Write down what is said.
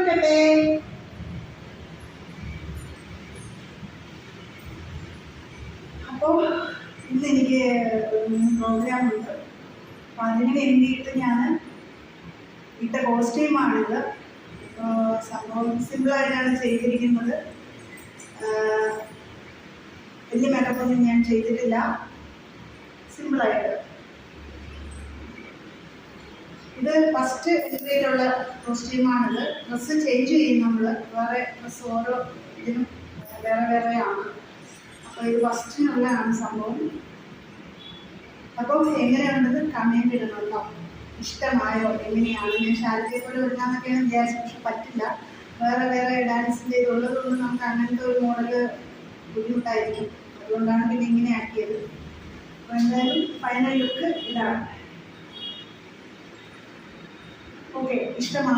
കൊടുക്കട്ടെ. അപ്പോൾ ഇന്ന് എനിക്ക് പ്രോഗ്രാം ഉണ്ട്. അപ്പോൾ അതിന് വേണ്ടിയിട്ട് ഞാൻ ഇട്ട കോസ്റ്റ്യൂമാണിത്. സംഭവം സിമ്പിളായിട്ടാണ് ചെയ്തിരിക്കുന്നത്. വലിയ മേക്കപ്പൊന്നും ഞാൻ ചെയ്തിട്ടില്ല, സിമ്പിളായിട്ട്. ഇത് ഫസ്റ്റ് എൻട്രിയിലുള്ള കോസ്റ്റ്യൂമാണിത്. ഡ്രസ്സ് ചേഞ്ച് ചെയ്യും നമ്മൾ, വേറെ ഡ്രസ്സ് ഓരോ ഇതിനും വേറെ വേറെയാണ്. അപ്പോൾ ഇത് ഫസ്റ്റിനുള്ളതാണ് സംഭവം. അപ്പം എങ്ങനെയുള്ളത് കമൻറ്റ് ഇടണം കേട്ടോ. ഇഷ്ടമായോ, എങ്ങനെയാണ്? ഞാൻ ശാരദയെ പോലെ ഇടാന്നൊക്കെയാണ് വിചാരിച്ചത്, പക്ഷെ പറ്റില്ല. വേറെ വേറെ ഡാൻസിൻ്റെ ഇതുള്ളതുകൊണ്ട് നമുക്ക് അങ്ങനത്തെ ഒരു മോഡല് ബുദ്ധിമുട്ടായിരിക്കും. അതുകൊണ്ടാണ് പിന്നെ ഇങ്ങനെ ആക്കിയത്. അപ്പോൾ എന്തായാലും ഫൈനൽ ലുക്ക് ഇതാണ്. ഓക്കെ, ഇഷ്ടമായി.